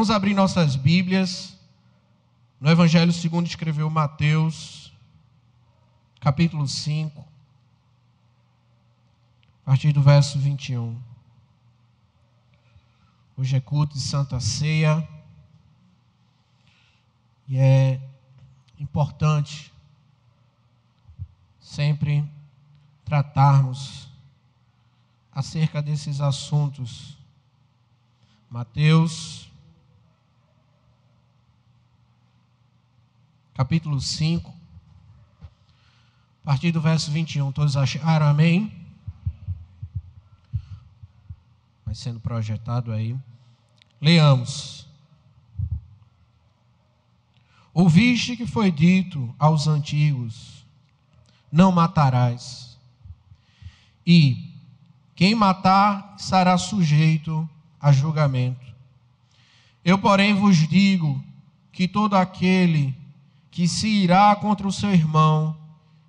Vamos abrir nossas Bíblias no Evangelho segundo escreveu Mateus, capítulo 5, a partir do verso 21. Hoje é culto de Santa Ceia e é importante sempre tratarmos acerca desses assuntos. Mateus, capítulo 5, a partir do verso 21. Todos acharam? Amém? Vai sendo projetado aí. Leamos. Ouviste que foi dito aos antigos: não matarás. E quem matar será sujeito a julgamento. Eu, porém, vos digo que todo aquele que se irá contra o seu irmão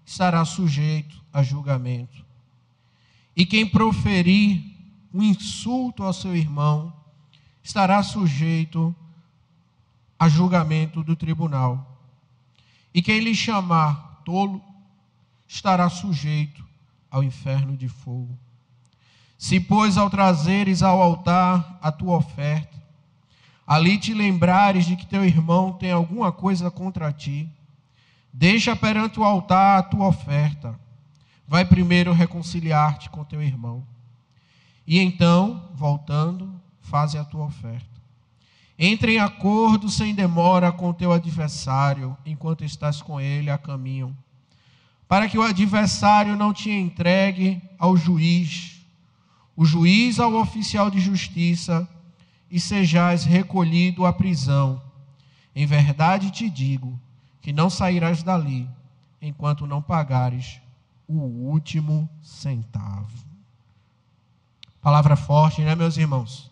estará sujeito a julgamento. E quem proferir um insulto ao seu irmão estará sujeito a julgamento do tribunal. E quem lhe chamar tolo estará sujeito ao inferno de fogo. Se, pois, ao trazeres ao altar a tua oferta, ali te lembrares de que teu irmão tem alguma coisa contra ti, deixa perante o altar a tua oferta. Vai primeiro reconciliar-te com teu irmão. E então, voltando, faze a tua oferta. Entre em acordo sem demora com o teu adversário, enquanto estás com ele a caminho, para que o adversário não te entregue ao juiz, o juiz ao oficial de justiça, e sejais recolhido à prisão. Em verdade te digo que não sairás dali, enquanto não pagares o último centavo. Palavra forte, né, meus irmãos?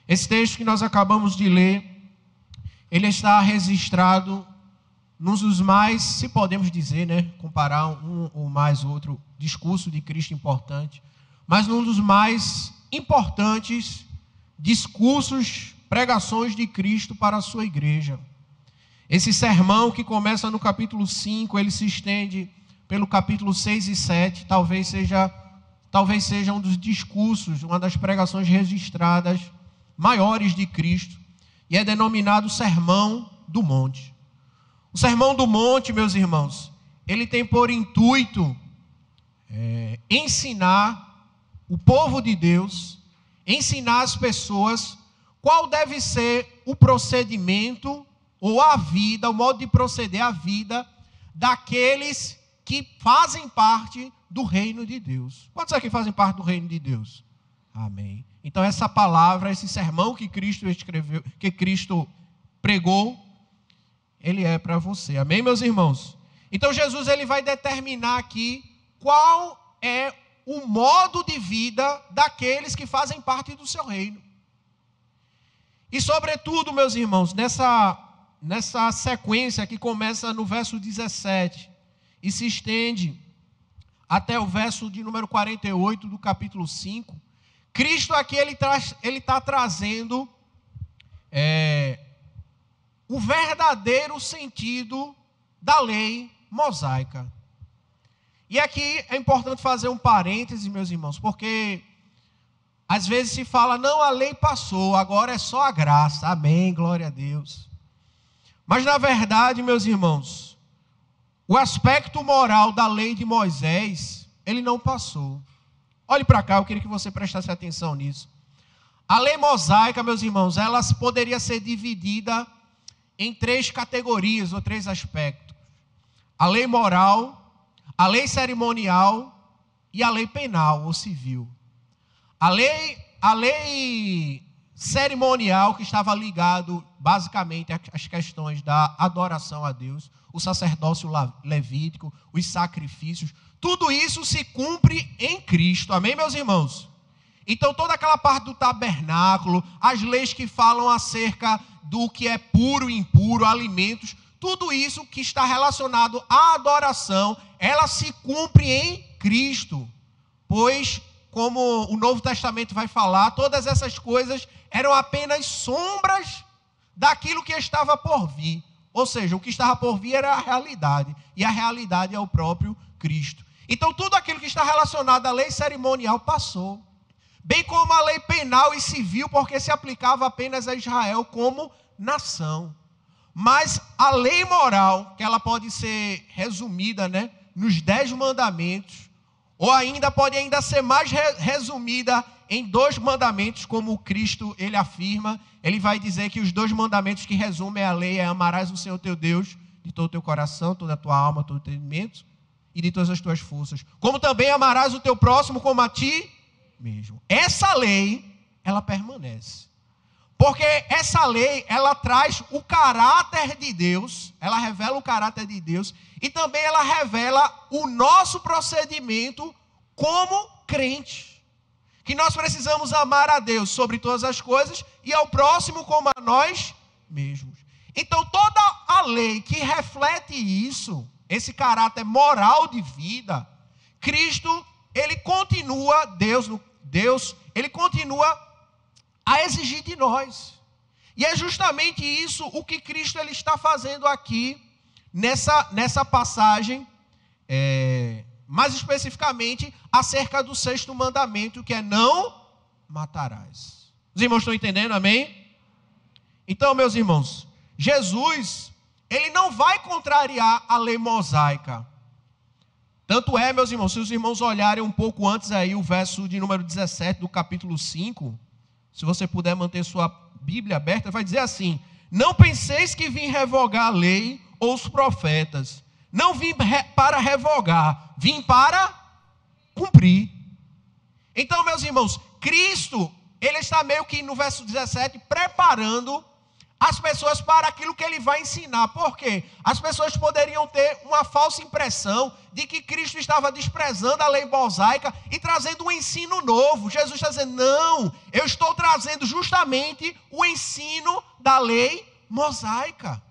Esse texto que nós acabamos de ler, ele está registrado num dos mais, se podemos dizer, né, comparar um ou mais outro discurso de Cristo importante, mas num dos mais importantes discursos, pregações de Cristo para a sua igreja. Esse sermão que começa no capítulo 5, ele se estende pelo capítulo 6 e 7, talvez seja um dos discursos, uma das pregações registradas maiores de Cristo, e é denominado Sermão do Monte. O Sermão do Monte, meus irmãos, ele tem por intuito ensinar o povo de Deus, ensinar as pessoas qual deve ser o procedimento ou a vida, o modo de proceder a vida daqueles que fazem parte do reino de Deus. Quantos aqui fazem parte do reino de Deus? Amém. Então essa palavra, esse sermão que Cristo escreveu, que Cristo pregou, ele é para você. Amém, meus irmãos? Então Jesus, ele vai determinar aqui qual é o modo de vida daqueles que fazem parte do seu reino. E sobretudo, meus irmãos, nessa sequência que começa no verso 17 e se estende até o verso de número 48 do capítulo 5, Cristo aqui ele está trazendo o verdadeiro sentido da lei mosaica. E aqui é importante fazer um parêntese, meus irmãos, porque às vezes se fala, não, a lei passou, agora é só a graça. Amém, glória a Deus. Mas na verdade, meus irmãos, o aspecto moral da lei de Moisés, ele não passou. Olhe para cá, eu queria que você prestasse atenção nisso. A lei mosaica, meus irmãos, ela poderia ser dividida em 3 categorias ou 3 aspectos. A lei moral, a lei cerimonial e a lei penal ou civil. A lei cerimonial, que estava ligado basicamente às questões da adoração a Deus, o sacerdócio levítico, os sacrifícios, tudo isso se cumpre em Cristo. Amém, meus irmãos? Então toda aquela parte do tabernáculo, as leis que falam acerca do que é puro e impuro, alimentos, tudo isso que está relacionado à adoração, ela se cumpre em Cristo. Pois, como o Novo Testamento vai falar, todas essas coisas eram apenas sombras daquilo que estava por vir. Ou seja, o que estava por vir era a realidade. E a realidade é o próprio Cristo. Então, tudo aquilo que está relacionado à lei cerimonial passou. Bem como a lei penal e civil, porque se aplicava apenas a Israel como nação. Mas a lei moral, que ela pode ser resumida, né, nos 10 mandamentos, ou ainda pode ainda ser mais resumida em 2 mandamentos, como Cristo ele afirma. Ele vai dizer que os 2 mandamentos que resumem a lei é: amarás o Senhor teu Deus de todo o teu coração, toda a tua alma, todo o teu entendimento e de todas as tuas forças. Como também amarás o teu próximo como a ti mesmo. Essa lei, ela permanece. Porque essa lei, ela traz o caráter de Deus, ela revela o caráter de Deus, e também ela revela o nosso procedimento como crente. Que nós precisamos amar a Deus sobre todas as coisas e ao próximo como a nós mesmos. Então toda a lei que reflete isso, esse caráter moral de vida, Cristo, ele continua, Deus, ele continua a exigir de nós. E é justamente isso o que Cristo ele está fazendo aqui, nessa passagem, mais especificamente, acerca do 6º mandamento, que é: não matarás. Os irmãos estão entendendo, amém? Então, meus irmãos, Jesus, ele não vai contrariar a lei mosaica. Tanto é, meus irmãos, se os irmãos olharem um pouco antes aí, o verso de número 17 do capítulo 5, se você puder manter sua Bíblia aberta, vai dizer assim: não penseis que vim revogar a lei ou os profetas. Não vim para revogar, vim para cumprir. Então, meus irmãos, Cristo, ele está meio que no verso 17, preparando as pessoas para aquilo que ele vai ensinar. Por quê? As pessoas poderiam ter uma falsa impressão de que Cristo estava desprezando a lei mosaica e trazendo um ensino novo. Jesus está dizendo: não, eu estou trazendo justamente o ensino da lei mosaica.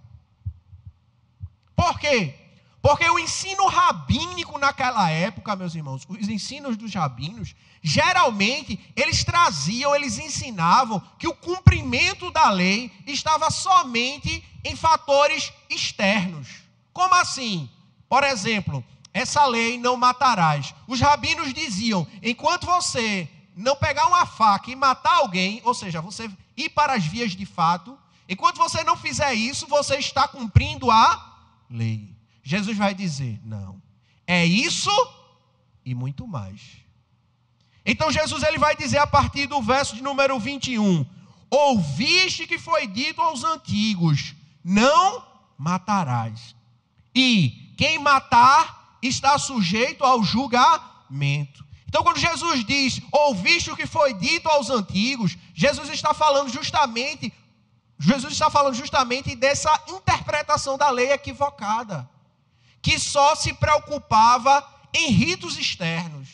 Por quê? Porque o ensino rabínico naquela época, meus irmãos, os ensinos dos rabinos, geralmente eles ensinavam que o cumprimento da lei estava somente em fatores externos. Como assim? Por exemplo, essa lei: não matarás. Os rabinos diziam: enquanto você não pegar uma faca e matar alguém, ou seja, você ir para as vias de fato, enquanto você não fizer isso, você está cumprindo a lei. Jesus vai dizer: não, é isso e muito mais. Então Jesus ele vai dizer a partir do verso de número 21, ouviste que foi dito aos antigos, não matarás. E quem matar está sujeito ao julgamento. Então quando Jesus diz, ouviste o que foi dito aos antigos, Jesus está falando justamente dessa interpretação da lei equivocada, que só se preocupava em ritos externos,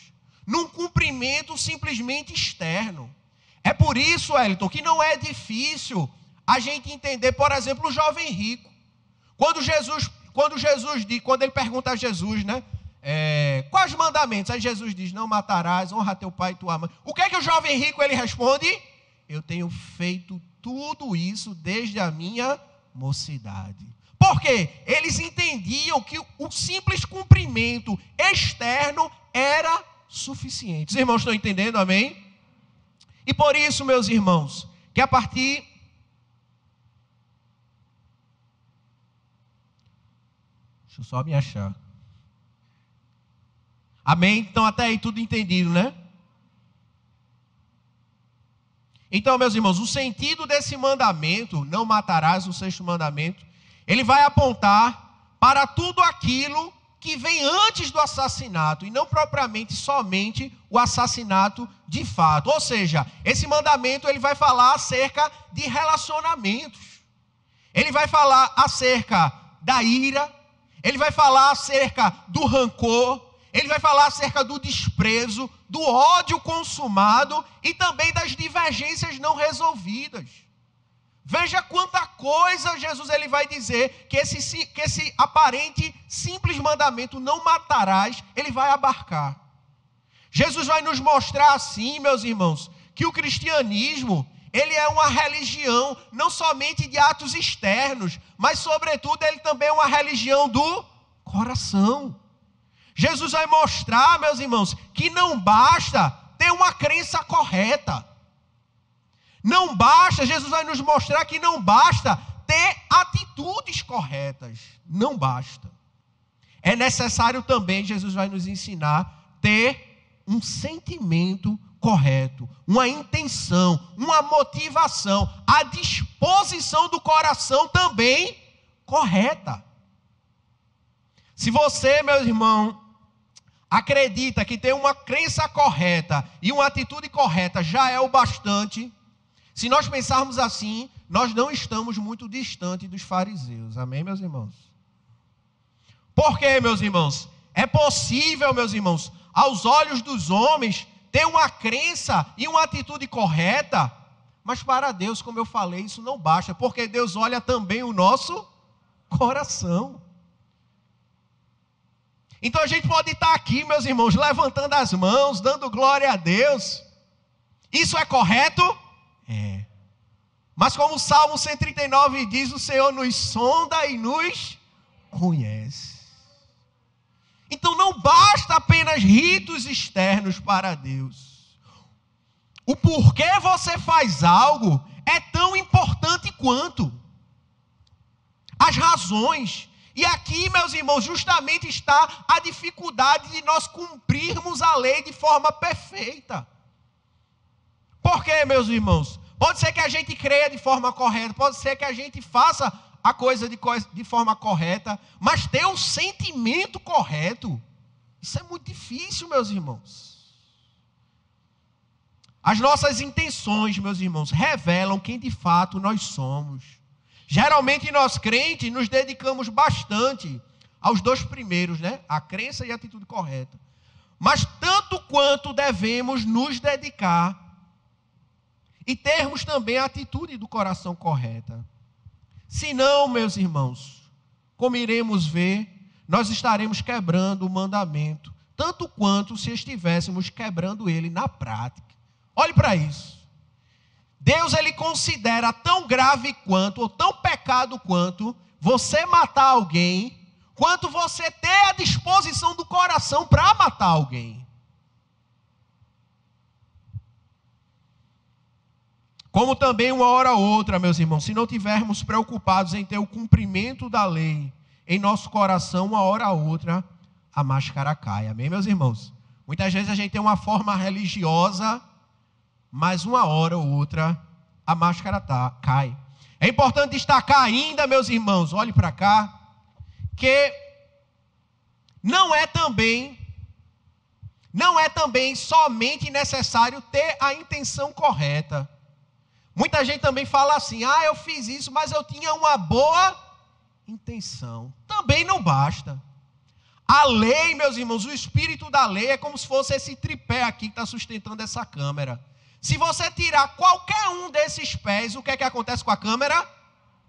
num cumprimento simplesmente externo. É por isso, Wellington, que não é difícil a gente entender, por exemplo, o jovem rico. Quando ele pergunta a Jesus, né? Quais mandamentos? Aí Jesus diz, não matarás, honra teu pai e tua mãe. O que é que o jovem rico ele responde? Eu tenho feito tudo isso desde a minha mocidade. Por quê? Eles entendiam que o simples cumprimento externo era suficiente. Os irmãos estão entendendo, amém? E por isso, meus irmãos, que a partir... Deixa eu só me achar. Amém? Então até aí tudo entendido, né? Então, meus irmãos, o sentido desse mandamento, não matarás, o 6º mandamento, ele vai apontar para tudo aquilo que vem antes do assassinato, e não propriamente somente o assassinato de fato. Ou seja, esse mandamento ele vai falar acerca de relacionamentos. Ele vai falar acerca da ira, ele vai falar acerca do rancor, ele vai falar acerca do desprezo, do ódio consumado e também das divergências não resolvidas. Veja quanta coisa Jesus ele vai dizer que esse aparente simples mandamento, não matarás, ele vai abarcar. Jesus vai nos mostrar assim, meus irmãos, que o cristianismo, ele é uma religião não somente de atos externos, mas sobretudo ele também é uma religião do coração. Jesus vai mostrar, meus irmãos, que não basta ter uma crença correta. Não basta, Jesus vai nos mostrar que não basta ter atitudes corretas. Não basta. É necessário também, Jesus vai nos ensinar, ter um sentimento correto, uma intenção, uma motivação, a disposição do coração também correta. Se você, meu irmão, acredita que ter uma crença correta e uma atitude correta já é o bastante, se nós pensarmos assim, nós não estamos muito distante dos fariseus. Amém, meus irmãos? Por quê, meus irmãos? É possível, meus irmãos, aos olhos dos homens, ter uma crença e uma atitude correta, mas para Deus, como eu falei, isso não basta, porque Deus olha também o nosso coração. Então a gente pode estar aqui, meus irmãos, levantando as mãos, dando glória a Deus. Isso é correto? É. Mas como o Salmo 139 diz, o Senhor nos sonda e nos conhece. Então não basta apenas ritos externos para Deus. O porquê você faz algo é tão importante quanto as razões. E aqui, meus irmãos, justamente está a dificuldade de nós cumprirmos a lei de forma perfeita. Por quê, meus irmãos? Pode ser que a gente creia de forma correta, pode ser que a gente faça a coisa de forma correta, mas ter o sentimento correto, isso é muito difícil, meus irmãos. As nossas intenções, meus irmãos, revelam quem de fato nós somos. Geralmente nós crentes nos dedicamos bastante aos dois primeiros, né? A crença e a atitude correta. Mas tanto quanto devemos nos dedicar e termos também a atitude do coração correta. Senão, meus irmãos, como iremos ver, nós estaremos quebrando o mandamento, tanto quanto se estivéssemos quebrando ele na prática. Olhe para isso. Deus, ele considera tão grave quanto, ou tão pecado quanto, você matar alguém, quanto você ter a disposição do coração para matar alguém. Como também uma hora ou outra, meus irmãos, se não tivermos preocupados em ter o cumprimento da lei em nosso coração, uma hora ou outra, a máscara cai. Amém, meus irmãos? Muitas vezes a gente tem uma forma religiosa, mas uma hora ou outra a máscara cai. É importante destacar ainda, meus irmãos, olhe para cá, que não é também somente necessário ter a intenção correta. Muita gente também fala assim, eu fiz isso, mas eu tinha uma boa intenção. Também não basta. A lei, meus irmãos, o espírito da lei é como se fosse esse tripé aqui que está sustentando essa câmera. Se você tirar qualquer um desses pés, o que é que acontece com a câmera?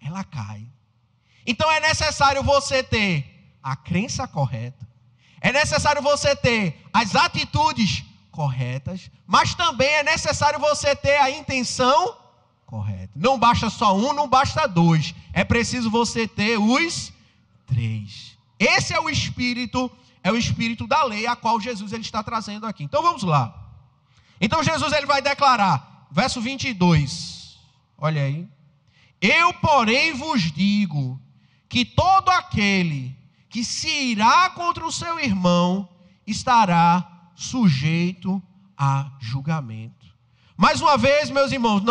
Ela cai. Então é necessário você ter a crença correta. É necessário você ter as atitudes corretas. Mas também é necessário você ter a intenção correta. Não basta só um, não basta dois. É preciso você ter os três. Esse é o espírito da lei a qual Jesus ele está trazendo aqui. Então vamos lá. Então Jesus ele vai declarar, verso 22, olha aí. Eu, porém, vos digo que todo aquele que se irá contra o seu irmão estará sujeito a julgamento. Mais uma vez, meus irmãos,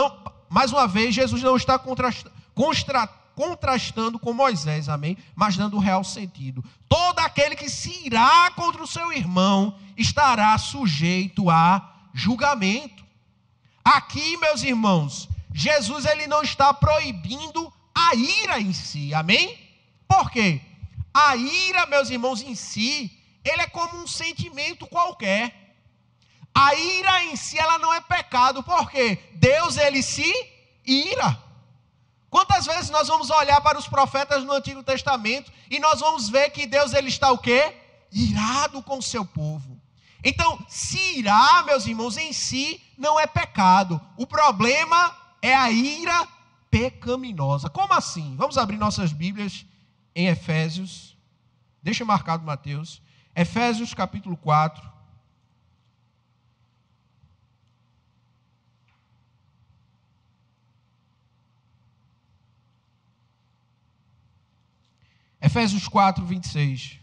Jesus não está contrastando com Moisés, amém? Mas dando o real sentido. Todo aquele que se irá contra o seu irmão estará sujeito a julgamento. Aqui, meus irmãos, Jesus ele não está proibindo a ira em si, amém? Por quê? A ira, meus irmãos, em si, ele é como um sentimento qualquer. A ira em si, ela não é pecado, porque Deus ele se ira. Quantas vezes nós vamos olhar para os profetas no Antigo Testamento e nós vamos ver que Deus ele está o quê? Irado com o seu povo. Então, se irar, meus irmãos, em si não é pecado. O problema é a ira pecaminosa. Como assim? Vamos abrir nossas Bíblias em Efésios. Deixa marcado Mateus. Efésios capítulo 4. Efésios 4, 26.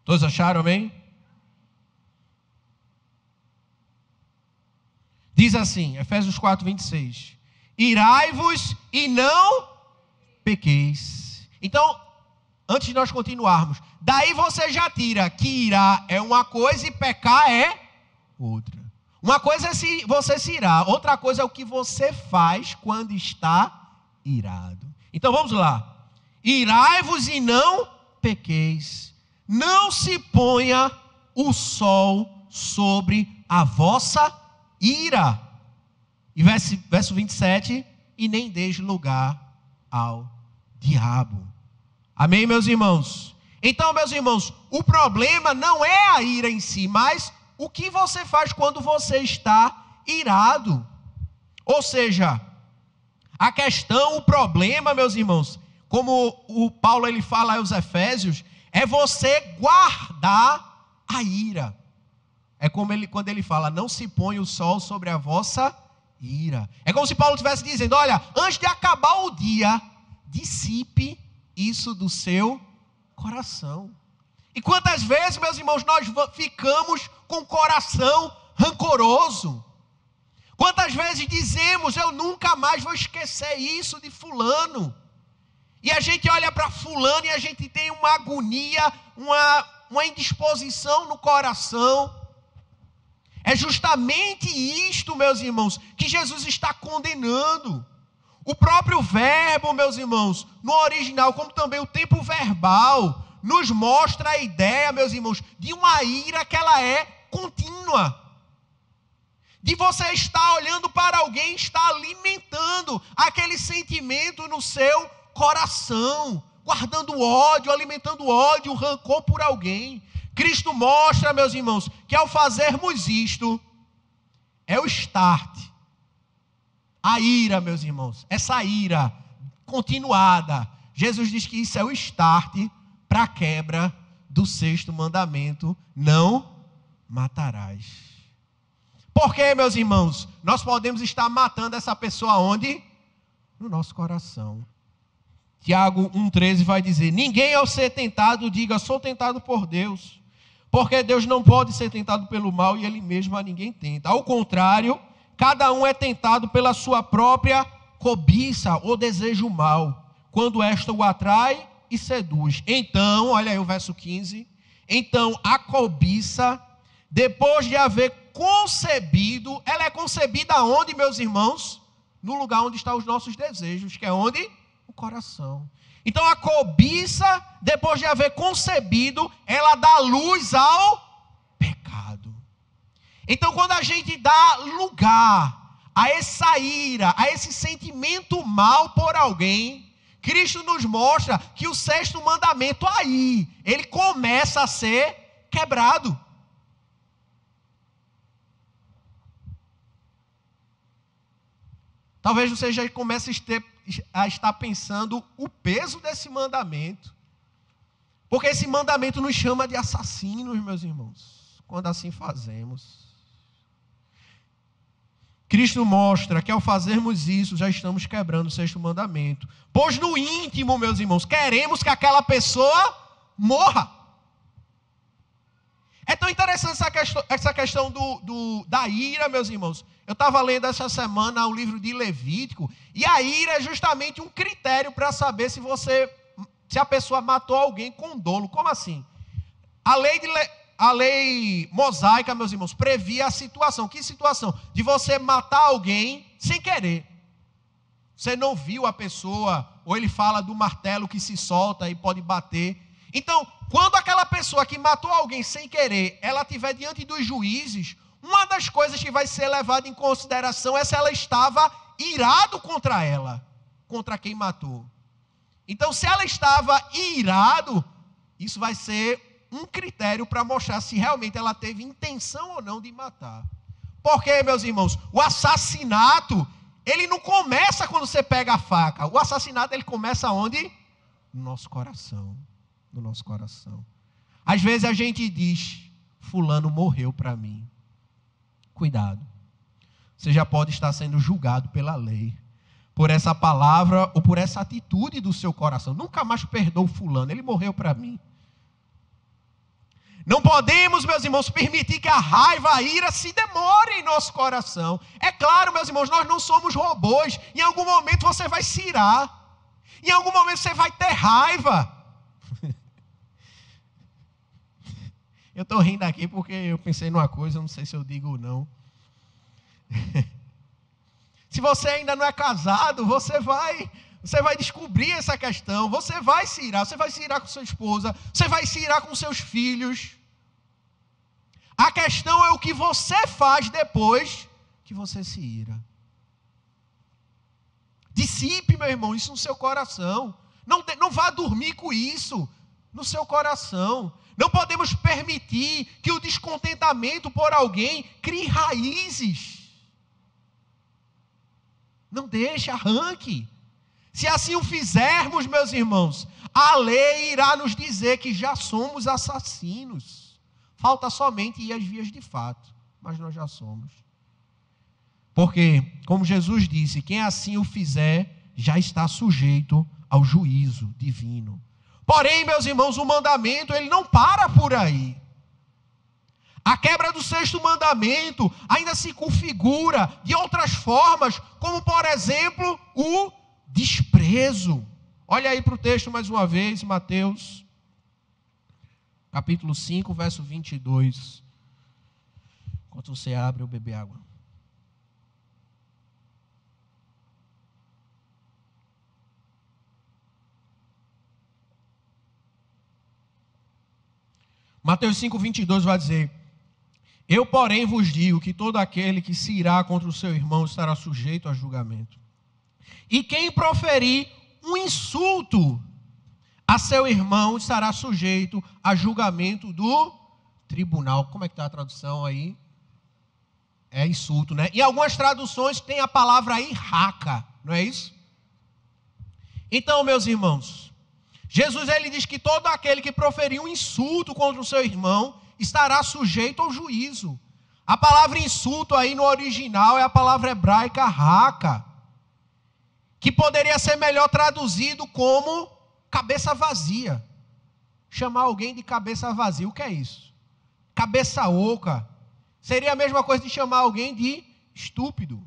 Todos acharam, amém? Diz assim, Efésios 4, 26. Irai-vos e não pequeis. Então, antes de nós continuarmos, daí você já tira que irar é uma coisa e pecar é outra. Uma coisa é se você se irar, outra coisa é o que você faz quando está irado. Então vamos lá. Irai-vos e não pequeis. Não se ponha o sol sobre a vossa ira. E verso 27, e nem deis lugar ao diabo. Amém, meus irmãos? Então, meus irmãos, o problema não é a ira em si, mas o que você faz quando você está irado. Ou seja, a questão, o problema, meus irmãos, como o Paulo ele fala aos Efésios, é você guardar a ira. É como quando ele fala, não se põe o sol sobre a vossa ira. É como se Paulo estivesse dizendo, olha, antes de acabar o dia, dissipe isso do seu coração. E quantas vezes, meus irmãos, nós ficamos com o coração rancoroso? Quantas vezes dizemos, eu nunca mais vou esquecer isso de fulano? E a gente olha para fulano e a gente tem uma agonia, uma indisposição no coração. É justamente isto, meus irmãos, que Jesus está condenando. O próprio verbo, meus irmãos, no original, como também o tempo verbal, nos mostra a ideia, meus irmãos, de uma ira que ela é contínua. De você estar olhando para alguém, estar alimentando aquele sentimento no seu coração, guardando ódio, alimentando ódio, rancor por alguém. Cristo mostra, meus irmãos, que ao fazermos isto, é o start. A ira, meus irmãos, essa ira continuada. Jesus diz que isso é o start para a quebra do 6º mandamento, não matarás. Por quê, meus irmãos? Nós podemos estar matando essa pessoa onde? No nosso coração. Tiago 1,13 vai dizer, ninguém ao ser tentado diga, sou tentado por Deus, porque Deus não pode ser tentado pelo mal e Ele mesmo a ninguém tenta. Ao contrário, cada um é tentado pela sua própria cobiça ou desejo mal, quando esta o atrai e seduz. Então, olha aí o verso 15. Então, a cobiça, depois de haver concebido, ela é concebida onde, meus irmãos? No lugar onde estão os nossos desejos, que é onde? O coração. Então, a cobiça, depois de haver concebido, ela dá luz ao pecado. Então, quando a gente dá lugar a essa ira, a esse sentimento mal por alguém, Cristo nos mostra que o 6º mandamento aí, ele começa a ser quebrado. Talvez você já comece a estar pensando o peso desse mandamento. Porque esse mandamento nos chama de assassinos, meus irmãos, quando assim fazemos. Cristo mostra que ao fazermos isso, já estamos quebrando o 6º mandamento. Pois no íntimo, meus irmãos, queremos que aquela pessoa morra. É tão interessante essa questão da ira, meus irmãos. Eu estava lendo essa semana o livro de Levítico, e a ira é justamente um critério para saber se a pessoa matou alguém com dolo. Como assim? A lei mosaica, meus irmãos, previa a situação. Que situação? De você matar alguém sem querer. Você não viu a pessoa, ou ele fala do martelo que se solta e pode bater. Então, quando aquela pessoa que matou alguém sem querer, ela estiver diante dos juízes, uma das coisas que vai ser levada em consideração é se ela estava irado contra ela, contra quem matou. Então, se ela estava irado, isso vai ser um critério para mostrar se realmente ela teve intenção ou não de matar. Porque, meus irmãos, o assassinato, ele não começa quando você pega a faca. O assassinato, ele começa onde? No nosso coração. No nosso coração. Às vezes a gente diz, fulano morreu para mim. Cuidado. Você já pode estar sendo julgado pela lei. Por essa palavra ou por essa atitude do seu coração. Nunca mais perdoa o fulano, ele morreu para mim. Não podemos, meus irmãos, permitir que a raiva, a ira se demore em nosso coração. É claro, meus irmãos, nós não somos robôs. Em algum momento você vai se irar. Em algum momento você vai ter raiva. Eu estou rindo aqui porque eu pensei numa coisa, não sei se eu digo ou não. Se você ainda não é casado, você vai descobrir essa questão, você vai se irar com sua esposa, você vai se irar com seus filhos. A questão é o que você faz depois que você se ira. Dissipe, meu irmão, isso no seu coração. Não vá dormir com isso no seu coração. Não podemos permitir que o descontentamento por alguém crie raízes. Não deixe, arranque. Se assim o fizermos, meus irmãos, a lei irá nos dizer que já somos assassinos. Falta somente ir às vias de fato, mas nós já somos. Porque, como Jesus disse, quem assim o fizer já está sujeito ao juízo divino. Porém, meus irmãos, o mandamento, ele não para por aí. A quebra do sexto mandamento ainda se configura de outras formas, como, por exemplo, o desprezo. Olha aí para o texto mais uma vez, Mateus, capítulo 5, verso 22. Enquanto você abre, eu beber água. Mateus 5, 22 vai dizer: eu, porém, vos digo que todo aquele que se irá contra o seu irmão estará sujeito a julgamento. E quem proferir um insulto a seu irmão estará sujeito a julgamento do tribunal. Como é que está a tradução aí? É insulto, né? Em algumas traduções tem a palavra aí, raca, não é isso? Então, meus irmãos, Jesus, ele diz que todo aquele que proferir um insulto contra o seu irmão estará sujeito ao juízo. A palavra insulto aí no original é a palavra hebraica raca, que poderia ser melhor traduzido como cabeça vazia. Chamar alguém de cabeça vazia, o que é isso? Cabeça oca. Seria a mesma coisa de chamar alguém de estúpido,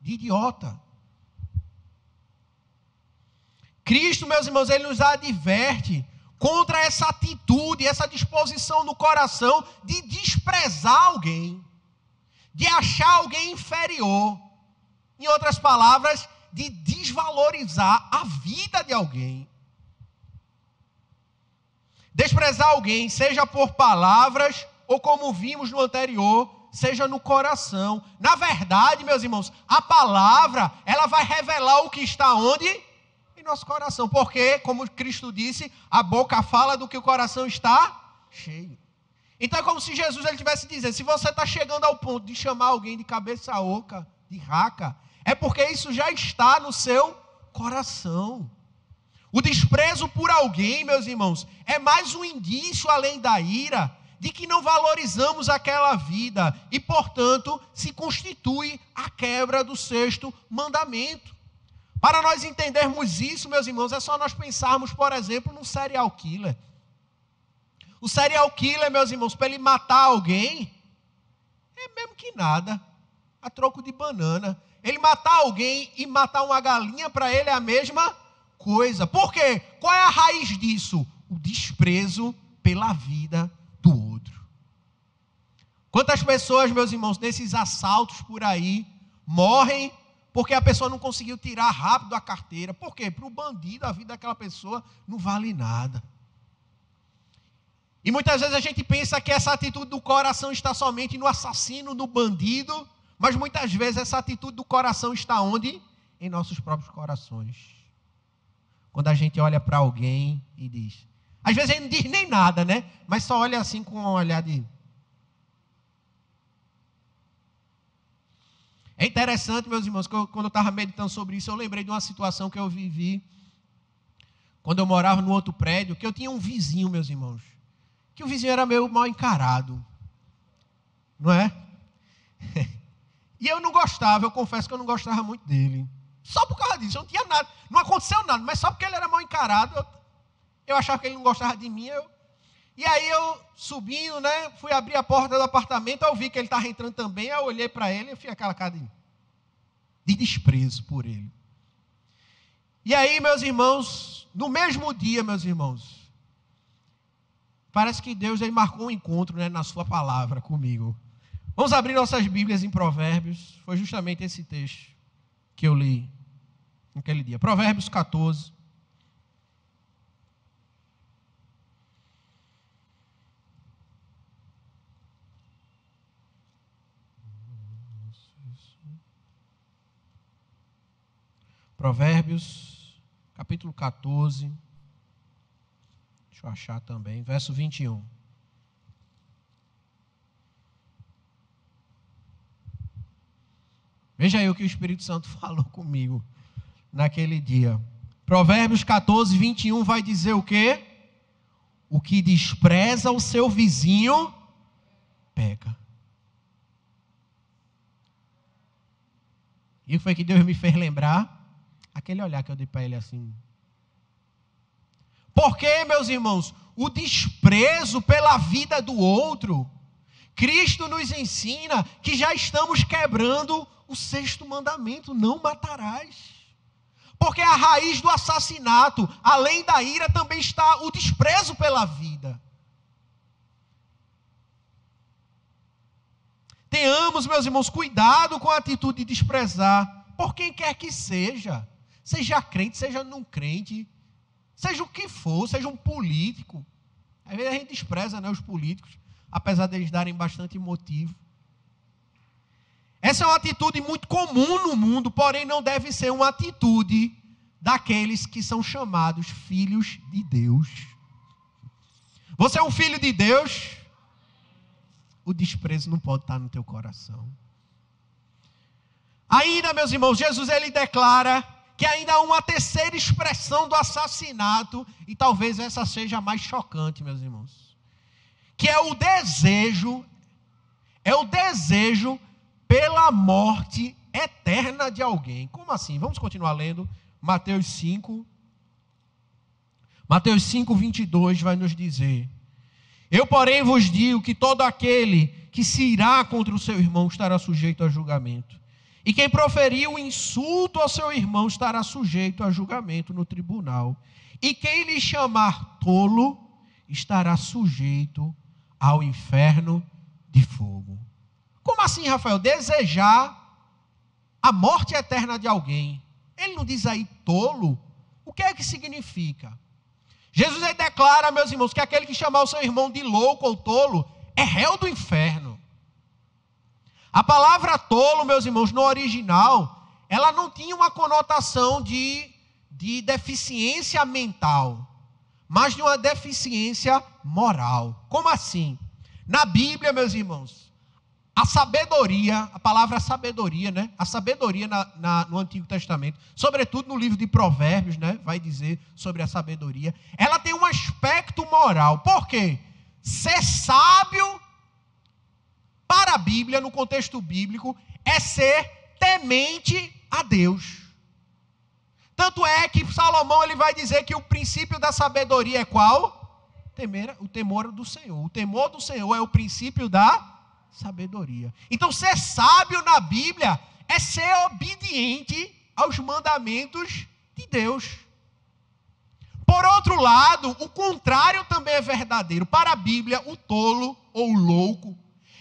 de idiota. Cristo, meus irmãos, ele nos adverte contra essa atitude, essa disposição no coração de desprezar alguém, de achar alguém inferior. Em outras palavras, de desvalorizar a vida de alguém. Desprezar alguém, seja por palavras ou como vimos no anterior, seja no coração. Na verdade, meus irmãos, a palavra, ela vai revelar o que está onde? Em nosso coração. Porque, como Cristo disse, a boca fala do que o coração está cheio. Então é como se Jesus ele estivesse dizendo, se você está chegando ao ponto de chamar alguém de cabeça oca, de raca, é porque isso já está no seu coração. O desprezo por alguém, meus irmãos, é mais um indício, além da ira, de que não valorizamos aquela vida e, portanto, se constitui a quebra do sexto mandamento. Para nós entendermos isso, meus irmãos, é só nós pensarmos, por exemplo, no serial killer. O serial killer, meus irmãos, para ele matar alguém, é mesmo que nada, a troco de banana. Ele matar alguém e matar uma galinha, para ele é a mesma coisa. Por quê? Qual é a raiz disso? O desprezo pela vida do outro. Quantas pessoas, meus irmãos, nesses assaltos por aí, morrem porque a pessoa não conseguiu tirar rápido a carteira. Por quê? Para o bandido, a vida daquela pessoa não vale nada. E muitas vezes a gente pensa que essa atitude do coração está somente no assassino, no bandido, mas muitas vezes essa atitude do coração está onde? Em nossos próprios corações. Quando a gente olha para alguém e diz, Às vezes ele não diz nem nada, né? Mas só olha assim com um olhar de... É interessante, meus irmãos, que quando eu estava meditando sobre isso, eu lembrei de uma situação que eu vivi quando eu morava no outro prédio, que eu tinha um vizinho, meus irmãos, que o vizinho era meio mal encarado, não é? E eu não gostava, eu confesso que eu não gostava muito dele. Só por causa disso, eu não tinha nada, não aconteceu nada, mas só porque ele era mal encarado, eu achava que ele não gostava de mim. E aí eu subindo, né, fui abrir a porta do apartamento, eu vi que ele estava entrando também, aí eu olhei para ele e fiz aquela cara de desprezo por ele. E aí, meus irmãos, no mesmo dia, meus irmãos, parece que Deus aí marcou um encontro, né, na sua palavra comigo. Vamos abrir nossas Bíblias em Provérbios. Foi justamente esse texto que eu li naquele dia. Provérbios 14. Provérbios, capítulo 14. Deixa eu achar também, verso 21. Veja aí o que o Espírito Santo falou comigo naquele dia. Provérbios 14, 21 vai dizer o quê? O que despreza o seu vizinho, peca. E o que foi que Deus me fez lembrar? Aquele olhar que eu dei para ele assim. Porque, meus irmãos, o desprezo pela vida do outro, Cristo nos ensina que já estamos quebrando o 6º mandamento, não matarás. Porque a raiz do assassinato, além da ira, também está o desprezo pela vida. Tenhamos, meus irmãos, cuidado com a atitude de desprezar, por quem quer que seja. Seja crente, seja não crente, seja o que for, seja um político. Às vezes a gente despreza, né, os políticos, apesar deles darem bastante motivo. Essa é uma atitude muito comum no mundo, porém não deve ser uma atitude daqueles que são chamados filhos de Deus. Você é um filho de Deus? O desprezo não pode estar no teu coração. Ainda, meus irmãos, Jesus ele declara que ainda há uma terceira expressão do assassinato, e talvez essa seja a mais chocante, meus irmãos, que é o desejo pela morte eterna de alguém. Como assim? Vamos continuar lendo. Mateus 5, 22 vai nos dizer: eu, porém, vos digo que todo aquele que se irá contra o seu irmão estará sujeito a julgamento. E quem proferir o insulto ao seu irmão estará sujeito a julgamento no tribunal. E quem lhe chamar tolo estará sujeito ao inferno de fogo. Como assim, Rafael? Desejar a morte eterna de alguém. Ele não diz aí tolo? O que é que significa? Jesus aí declara, meus irmãos, que aquele que chamar o seu irmão de louco ou tolo é réu do inferno. A palavra tolo, meus irmãos, no original, ela não tinha uma conotação de deficiência mental, mas de uma deficiência moral. Como assim? Na Bíblia, meus irmãos, a sabedoria, a palavra sabedoria, né? A sabedoria no Antigo Testamento, sobretudo no livro de Provérbios, né? Vai dizer sobre a sabedoria. Ela tem um aspecto moral. Por quê? Ser sábio, para a Bíblia, no contexto bíblico, é ser temente a Deus. Tanto é que Salomão ele vai dizer que o princípio da sabedoria é qual? O temor do Senhor. O temor do Senhor é o princípio da sabedoria. Então, ser sábio na Bíblia é ser obediente aos mandamentos de Deus. Por outro lado, o contrário também é verdadeiro. Para a Bíblia, o tolo ou o louco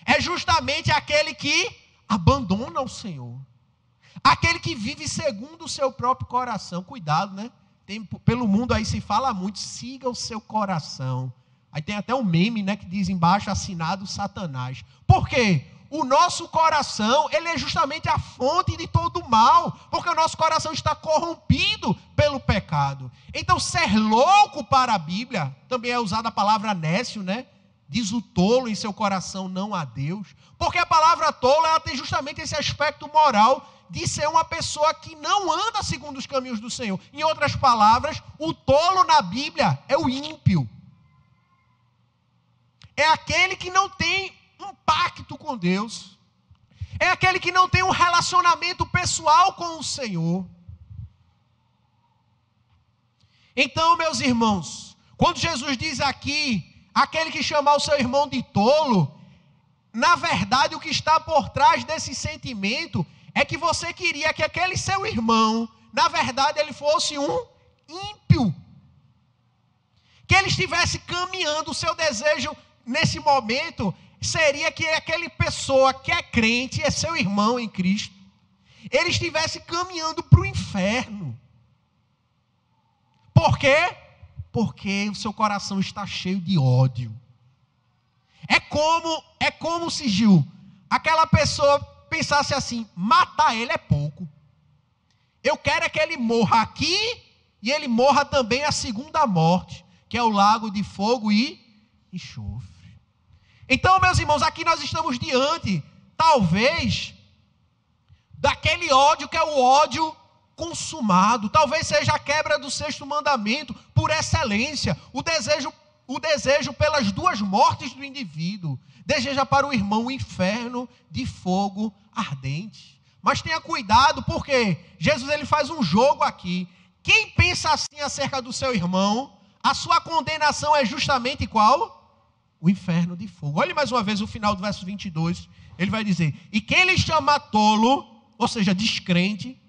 é justamente aquele que abandona o Senhor. Aquele que vive segundo o seu próprio coração. Cuidado, né? Pelo mundo aí se fala muito, siga o seu coração. Aí tem até um meme, né, que diz embaixo, assinado Satanás. Por quê? O nosso coração, ele é justamente a fonte de todo o mal. Porque o nosso coração está corrompido pelo pecado. pecado. Então, ser louco para a Bíblia, também é usada a palavra nécio, né? Diz o tolo em seu coração não a Deus. Porque a palavra tolo, ela tem justamente esse aspecto moral de ser uma pessoa que não anda segundo os caminhos do Senhor. Em outras palavras, o tolo na Bíblia é o ímpio. É aquele que não tem um pacto com Deus. É aquele que não tem um relacionamento pessoal com o Senhor. Então, meus irmãos, quando Jesus diz aqui, aquele que chamar o seu irmão de tolo, na verdade o que está por trás desse sentimento é que você queria que aquele seu irmão, na verdade ele fosse um ímpio. Que ele estivesse caminhando, o seu desejo nesse momento seria que aquela pessoa que é crente, é seu irmão em Cristo, ele estivesse caminhando para o inferno. Por quê? Porque o seu coração está cheio de ódio. É como se, Gil, aquela pessoa pensasse assim, matar ele é pouco. Eu quero é que ele morra aqui e ele morra também a segunda morte, que é o lago de fogo e enxofre. Então, meus irmãos, aqui nós estamos diante, talvez, daquele ódio que é o ódio consumado. Talvez seja a quebra do 6º mandamento, por excelência. O desejo pelas duas mortes do indivíduo. Deseja para o irmão o inferno de fogo ardente. Mas tenha cuidado, porque Jesus ele faz um jogo aqui. Quem pensa assim acerca do seu irmão, a sua condenação é justamente qual? O inferno de fogo. Olhe mais uma vez o final do verso 22. Ele vai dizer, e quem lhe chama tolo, ou seja, descrente,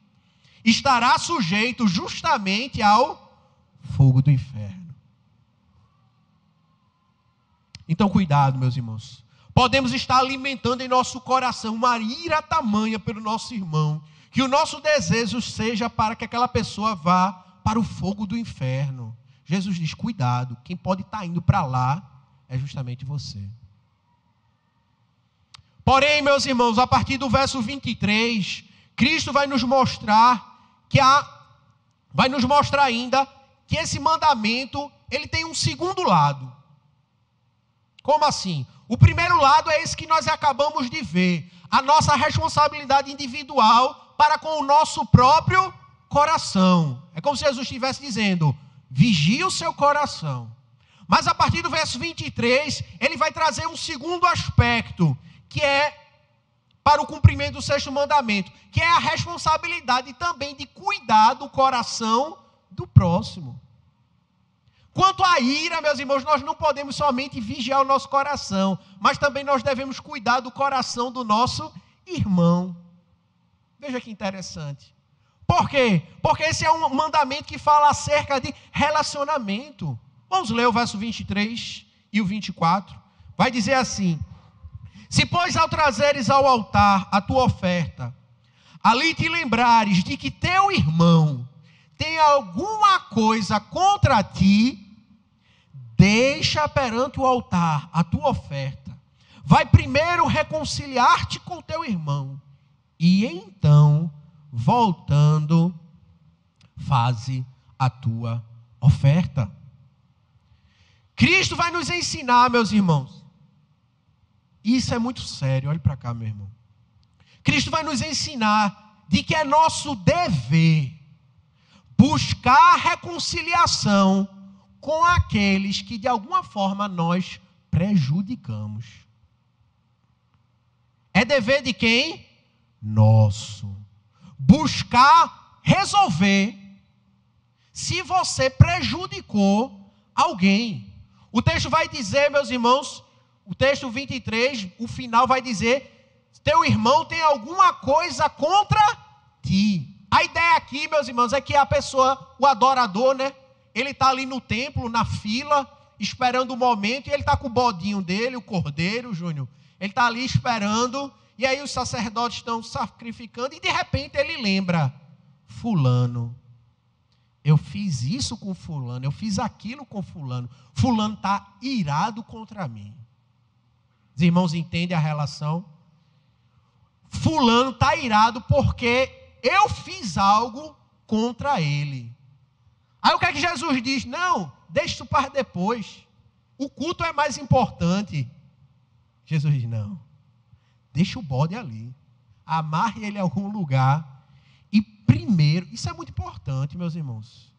estará sujeito justamente ao fogo do inferno. Então, cuidado, meus irmãos. Podemos estar alimentando em nosso coração uma ira tamanha pelo nosso irmão, que o nosso desejo seja para que aquela pessoa vá para o fogo do inferno. Jesus diz, cuidado, quem pode estar indo para lá é justamente você. Porém, meus irmãos, a partir do verso 23, Cristo vai nos mostrar vai nos mostrar ainda que esse mandamento, ele tem um segundo lado. Como assim? O primeiro lado é esse que nós acabamos de ver, a nossa responsabilidade individual para com o nosso próprio coração. É como se Jesus estivesse dizendo, vigie o seu coração. Mas a partir do verso 23, ele vai trazer um segundo aspecto, que é para o cumprimento do 6º mandamento, que é a responsabilidade também de cuidar do coração do próximo. Quanto à ira, meus irmãos, nós não podemos somente vigiar o nosso coração, mas também nós devemos cuidar do coração do nosso irmão. Veja que interessante. Por quê? Porque esse é um mandamento que fala acerca de relacionamento. Vamos ler o verso 23 e o 24. Vai dizer assim, se, pois, ao trazeres ao altar a tua oferta, ali te lembrares de que teu irmão tem alguma coisa contra ti, deixa perante o altar a tua oferta. Vai primeiro reconciliar-te com teu irmão, e então, voltando, faze a tua oferta. Cristo vai nos ensinar, meus irmãos. Isso é muito sério, olhe para cá, meu irmão. Cristo vai nos ensinar de que é nosso dever buscar reconciliação com aqueles que de alguma forma nós prejudicamos. É dever de quem? Nosso. Buscar resolver se você prejudicou alguém. O texto vai dizer, meus irmãos, o texto 23, o final vai dizer, teu irmão tem alguma coisa contra ti. A ideia aqui, meus irmãos, é que a pessoa, o adorador, né? Ele está ali no templo, na fila, esperando o momento, e ele está com o bodinho dele, o cordeiro, Júnior. Ele está ali esperando, e aí os sacerdotes estão sacrificando, e de repente ele lembra, fulano, eu fiz isso com fulano, eu fiz aquilo com fulano. Fulano está irado contra mim. Os irmãos entendem a relação? Fulano está irado porque eu fiz algo contra ele. Aí o que é que Jesus diz? Não, deixa isso para depois. O culto é mais importante. Jesus diz, não, deixa o bode ali. Amarre ele em algum lugar. E primeiro, isso é muito importante, meus irmãos.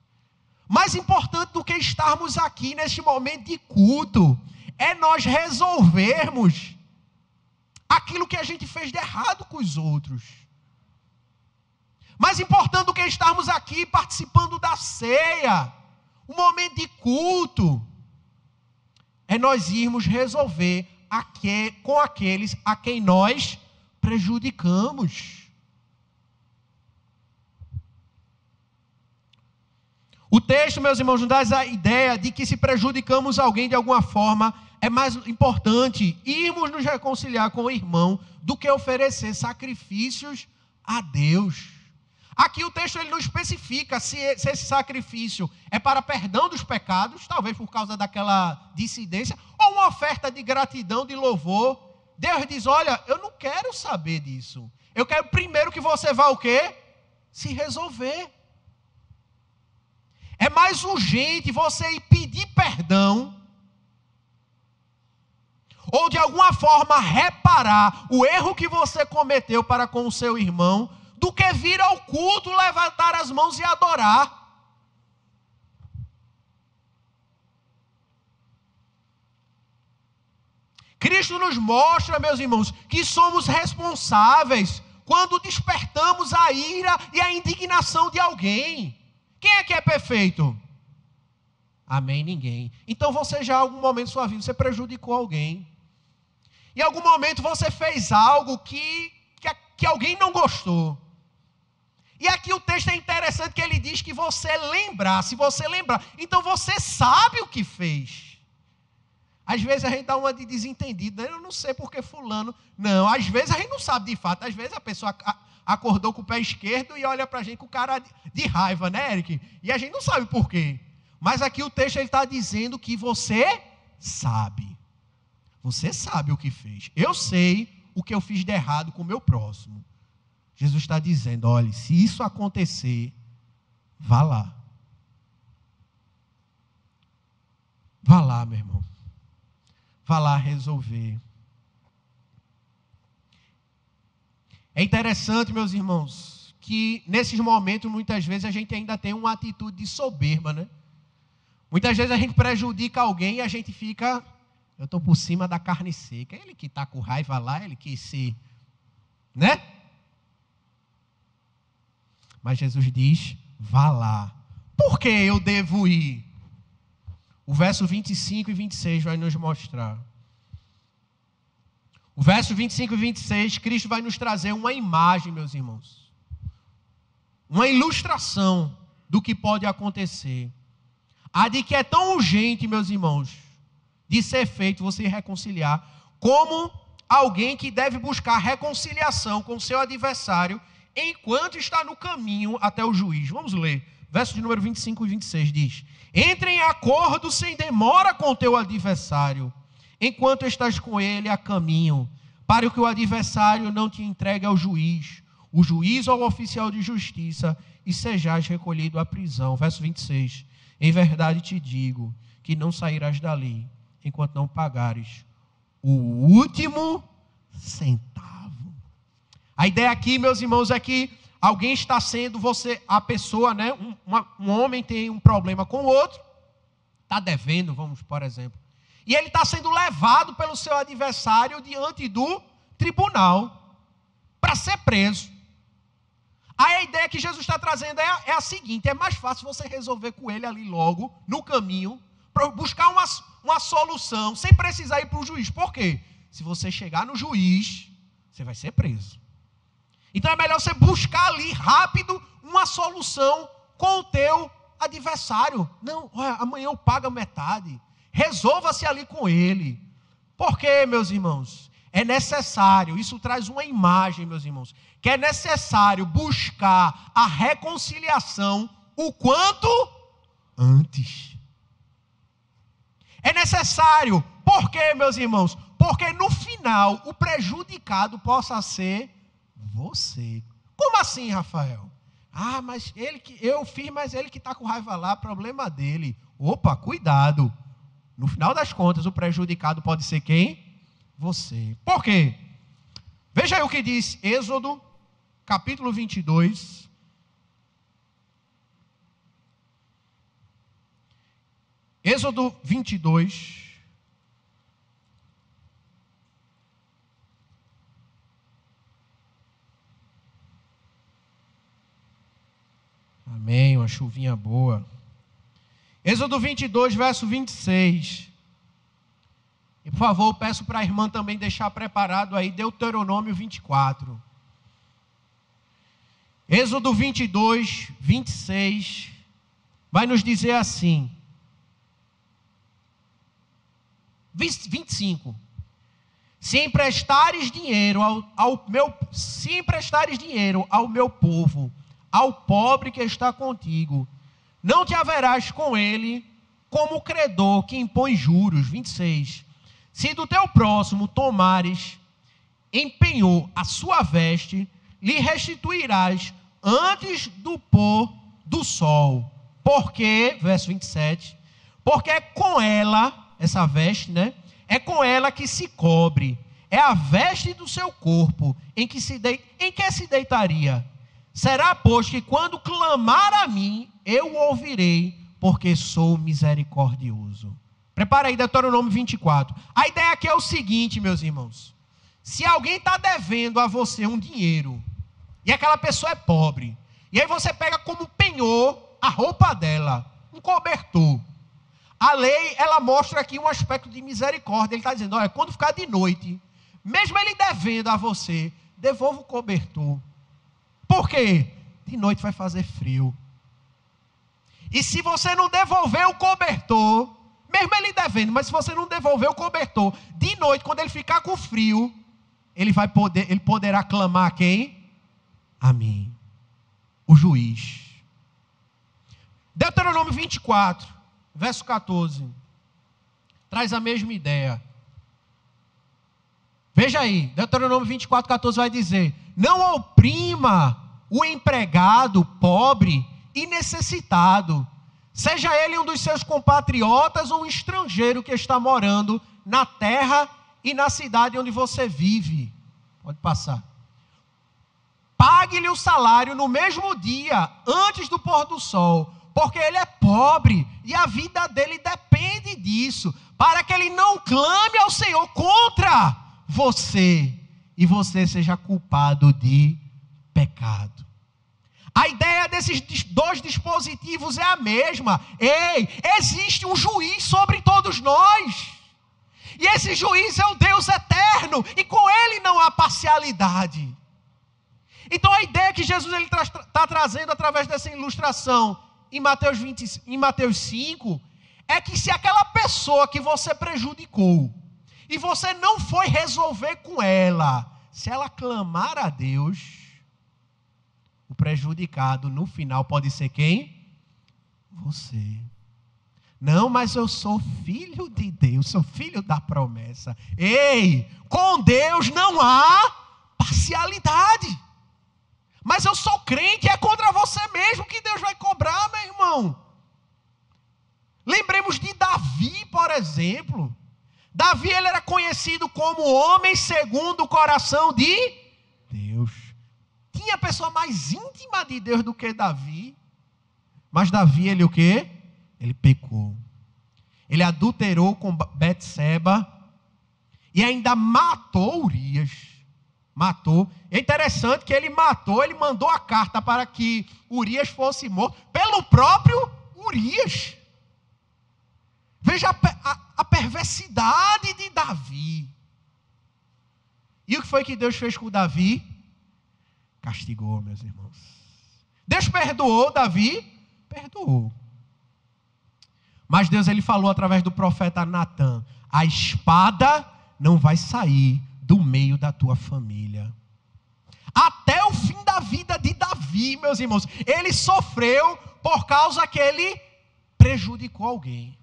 Mais importante do que estarmos aqui neste momento de culto, é nós resolvermos aquilo que a gente fez de errado com os outros. Mais importante do que estarmos aqui participando da ceia, um momento de culto, é nós irmos resolver com aqueles a quem nós prejudicamos. O texto, meus irmãos, nos dá a ideia de que se prejudicamos alguém de alguma forma, é mais importante irmos nos reconciliar com o irmão do que oferecer sacrifícios a Deus. Aqui o texto ele não especifica se esse sacrifício é para perdão dos pecados, talvez por causa daquela dissidência, ou uma oferta de gratidão, de louvor. Deus diz, olha, eu não quero saber disso. Eu quero primeiro que você vá o quê? Se resolver. É mais urgente você ir pedir perdão, ou de alguma forma reparar o erro que você cometeu para com o seu irmão, do que vir ao culto, levantar as mãos e adorar. Cristo nos mostra, meus irmãos, que somos responsáveis quando despertamos a ira e a indignação de alguém. Quem é que é perfeito? Amém? Ninguém. Então você já em algum momento da sua vida, você prejudicou alguém. Em algum momento você fez algo que alguém não gostou. E aqui o texto é interessante que ele diz que você lembrar, se você lembrar, então você sabe o que fez. Às vezes a gente dá uma de desentendido, né? Eu não sei porque fulano. Não, às vezes a gente não sabe de fato. Às vezes a pessoa acordou com o pé esquerdo e olha para a gente com cara de raiva, né, Eric? E a gente não sabe por quê. Mas aqui o texto está dizendo que você sabe. Você sabe o que fez. Eu sei o que eu fiz de errado com o meu próximo. Jesus está dizendo, olha, se isso acontecer, vá lá. Vá lá, meu irmão. Vá lá resolver. É interessante, meus irmãos, que nesses momentos, muitas vezes, a gente ainda tem uma atitude de soberba, né? Muitas vezes a gente prejudica alguém e a gente fica, eu estou por cima da carne seca. Ele que está com raiva lá, ele que se, né? Mas Jesus diz, vá lá. Por que eu devo ir? O verso 25 e 26 vai nos mostrar. O verso 25 e 26, Cristo vai nos trazer uma imagem, meus irmãos. Uma ilustração do que pode acontecer. A de que é tão urgente, meus irmãos, de ser feito, você reconciliar, como alguém que deve buscar reconciliação com seu adversário, enquanto está no caminho até o juiz. Vamos ler. Verso de número 25 e 26 diz, entre em acordo sem demora com teu adversário, enquanto estás com ele a caminho, para que o adversário não te entregue ao juiz, o juiz ou oficial de justiça, e sejais recolhido à prisão. Verso 26, em verdade te digo, que não sairás dali, enquanto não pagares o último centavo. A ideia aqui, meus irmãos, é que alguém está sendo, a pessoa, né? Um homem tem um problema com o outro, está devendo, vamos, por exemplo. E ele está sendo levado pelo seu adversário diante do tribunal para ser preso. Aí a ideia que Jesus está trazendo é a seguinte, é mais fácil você resolver com ele ali logo, no caminho, para buscar uma solução, sem precisar ir para o juiz. Por quê? Se você chegar no juiz, você vai ser preso. Então é melhor você buscar ali rápido uma solução com o teu adversário. Não, olha, amanhã eu pago a metade. Resolva-se ali com ele. Por quê, meus irmãos? É necessário, isso traz uma imagem, meus irmãos, que é necessário buscar a reconciliação o quanto antes. É necessário, por quê, meus irmãos? Porque no final o prejudicado possa ser você. Como assim, Rafael? Ah, mas ele que eu fiz, mas ele que está com raiva lá, problema dele. Opa, cuidado. No final das contas, o prejudicado pode ser quem? Você. Por quê? Veja aí o que diz Êxodo, capítulo 22. Êxodo 22. Amém, uma chuvinha boa. Êxodo 22, verso 26. E por favor, peço para a irmã também deixar preparado aí Deuteronômio 24. Êxodo 22, 26. Vai nos dizer assim. 25. Se emprestares dinheiro ao meu povo, ao pobre que está contigo, não te haverás com ele como credor que impõe juros. 26. Se do teu próximo tomares em penhor a sua veste, lhe restituirás antes do pôr do sol. Porque, verso 27, porque é com ela, essa veste, né? É com ela que se cobre. É a veste do seu corpo em que se deitaria. Será, pois, que quando clamar a mim, eu o ouvirei, porque sou misericordioso. Prepara aí, Deuteronômio 24. A ideia aqui é o seguinte, meus irmãos. Se alguém está devendo a você um dinheiro, e aquela pessoa é pobre, e aí você pega como penhor a roupa dela, um cobertor. A lei, ela mostra aqui um aspecto de misericórdia. Ele está dizendo, olha, quando ficar de noite, mesmo ele devendo a você, devolva o cobertor. Por quê? De noite vai fazer frio. E se você não devolver o cobertor, mesmo ele devendo, mas se você não devolver o cobertor, de noite, quando ele ficar com frio, ele poderá clamar a quem? A mim, o juiz. Deuteronômio 24, verso 14, traz a mesma ideia. Veja aí, Deuteronômio 24, 14 vai dizer, não oprima o empregado pobre e necessitado, seja ele um dos seus compatriotas ou um estrangeiro que está morando na terra e na cidade onde você vive. Pode passar. Pague-lhe o salário no mesmo dia, antes do pôr do sol, porque ele é pobre e a vida dele depende disso, para que ele não clame ao Senhor contra você e você seja culpado de pecado. A ideia desses dois dispositivos é a mesma. Ei, existe um juiz sobre todos nós. E esse juiz é o Deus eterno. E com ele não há parcialidade. Então a ideia que Jesus está trazendo através dessa ilustração em Mateus 5 é que se aquela pessoa que você prejudicou e você não foi resolver com ela, se ela clamar a Deus, o prejudicado no final pode ser quem? Você. Não, mas eu sou filho de Deus, sou filho da promessa. Ei, com Deus não há parcialidade. Mas eu sou crente, é contra você mesmo que Deus vai cobrar, meu irmão. Lembremos de Davi, por exemplo. Davi, ele era conhecido como homem segundo o coração de Deus. Tinha pessoa mais íntima de Deus do que Davi. Mas Davi, ele o quê? Ele pecou. Ele adulterou com Betseba e ainda matou Urias. Matou. É interessante que ele mandou a carta para que Urias fosse morto pelo próprio Urias. Veja a perversidade de Davi. E o que foi que Deus fez com Davi? Castigou, meus irmãos. Deus perdoou Davi? Perdoou. Mas Deus, ele falou através do profeta Natã, a espada não vai sair do meio da tua família. Até o fim da vida de Davi, meus irmãos, ele sofreu por causa que ele prejudicou alguém.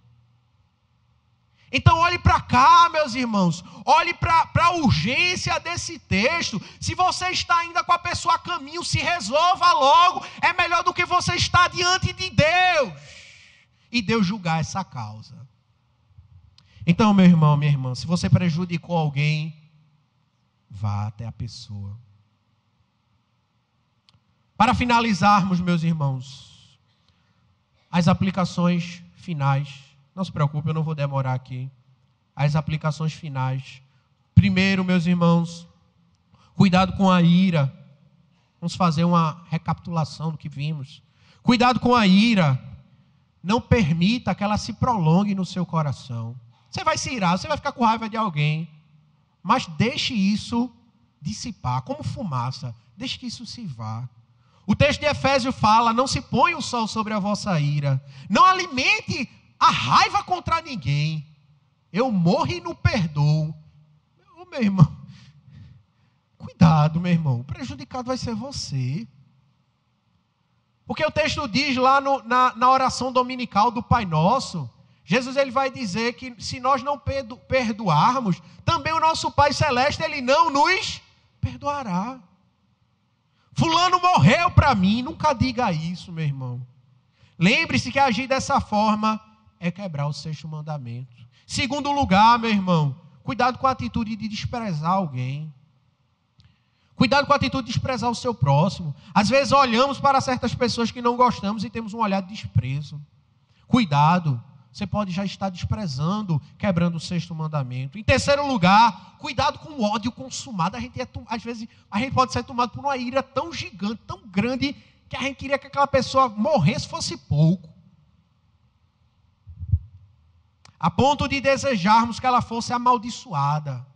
Então olhe para cá, meus irmãos, olhe para a urgência desse texto. Se você está ainda com a pessoa a caminho, se resolva logo. É melhor do que você estar diante de Deus e Deus julgar essa causa. Então, meu irmão, minha irmã, se você prejudicou alguém, vá até a pessoa. Para finalizarmos, meus irmãos, as aplicações finais. Não se preocupe, eu não vou demorar aqui. As aplicações finais. Primeiro, meus irmãos, cuidado com a ira. Vamos fazer uma recapitulação do que vimos. Cuidado com a ira. Não permita que ela se prolongue no seu coração. Você vai se irar, você vai ficar com raiva de alguém. Mas deixe isso dissipar, como fumaça. Deixe que isso se vá. O texto de Efésios fala, não se ponha o sol sobre a vossa ira. Não alimente a raiva contra ninguém. Eu morro e não perdoo. Meu irmão, cuidado, meu irmão. O prejudicado vai ser você. Porque o texto diz lá na oração dominical do Pai Nosso, Jesus ele vai dizer que se nós não perdoarmos, também o nosso Pai Celeste ele não nos perdoará. Fulano morreu para mim. Nunca diga isso, meu irmão. Lembre-se que agir dessa forma é quebrar o 6º mandamento. Segundo lugar, meu irmão, cuidado com a atitude de desprezar alguém. Cuidado com a atitude de desprezar o seu próximo. Às vezes olhamos para certas pessoas que não gostamos e temos um olhar de desprezo. Cuidado, você pode já estar desprezando, quebrando o 6º mandamento. Em terceiro lugar, cuidado com o ódio consumado. Às vezes a gente pode ser tomado por uma ira tão gigante, tão grande, que a gente queria que aquela pessoa morresse fosse pouco. A ponto de desejarmos que ela fosse amaldiçoada,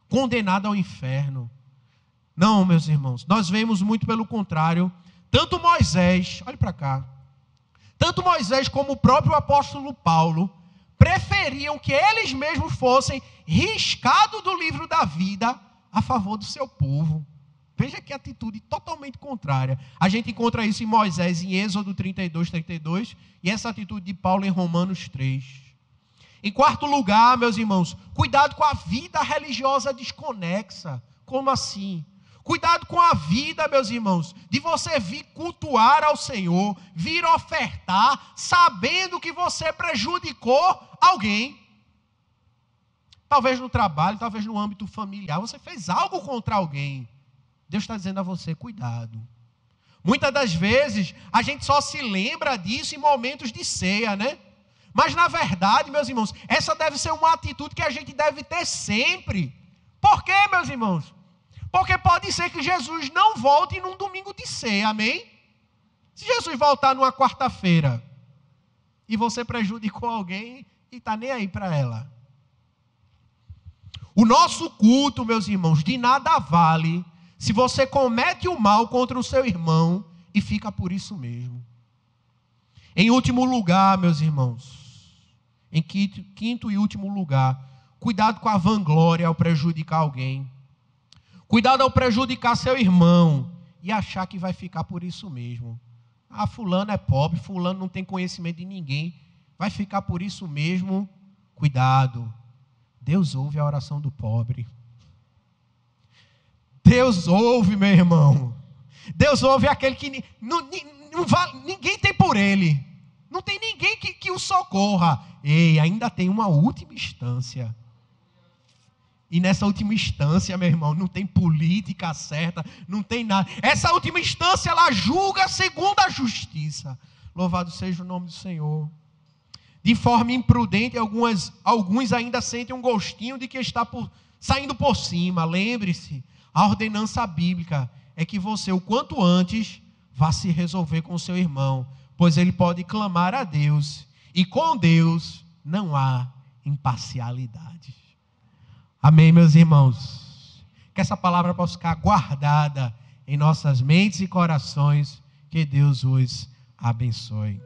condenada ao inferno. Não, meus irmãos, nós vemos muito pelo contrário. Tanto Moisés, olhe para cá, tanto Moisés como o próprio apóstolo Paulo preferiam que eles mesmos fossem riscados do livro da vida a favor do seu povo. Veja que atitude totalmente contrária. A gente encontra isso em Moisés, em Êxodo 32, e essa atitude de Paulo em Romanos 3. Em quarto lugar, meus irmãos, cuidado com a vida religiosa desconexa. Como assim? Cuidado com a vida, meus irmãos, de você vir cultuar ao Senhor, vir ofertar, sabendo que você prejudicou alguém. Talvez no trabalho, talvez no âmbito familiar, você fez algo contra alguém. Deus está dizendo a você, cuidado. Muitas das vezes, a gente só se lembra disso em momentos de ceia, né? Mas, na verdade, meus irmãos, essa deve ser uma atitude que a gente deve ter sempre. Por quê, meus irmãos? Porque pode ser que Jesus não volte num domingo de ceia, amém? Se Jesus voltar numa quarta-feira e você prejudicou alguém e está nem aí para ela. O nosso culto, meus irmãos, de nada vale se você comete o mal contra o seu irmão e fica por isso mesmo. Em último lugar, meus irmãos, em quinto e último lugar, cuidado com a vanglória ao prejudicar alguém. Cuidado ao prejudicar seu irmão e achar que vai ficar por isso mesmo. Ah, fulano é pobre, fulano não tem conhecimento de ninguém, vai ficar por isso mesmo. Cuidado, Deus ouve a oração do pobre. Deus ouve, meu irmão. Deus ouve aquele que ninguém tem por ele. Não tem ninguém que o socorra. Ei, ainda tem uma última instância. E nessa última instância, meu irmão, não tem política certa, não tem nada. Essa última instância, ela julga segundo a justiça. Louvado seja o nome do Senhor. De forma imprudente, alguns ainda sentem um gostinho de que está saindo por cima. Lembre-se, a ordenança bíblica é que você, o quanto antes, vá se resolver com o seu irmão, pois ele pode clamar a Deus, e com Deus não há imparcialidade. Amém, meus irmãos? Que essa palavra possa ficar guardada em nossas mentes e corações. Que Deus os abençoe.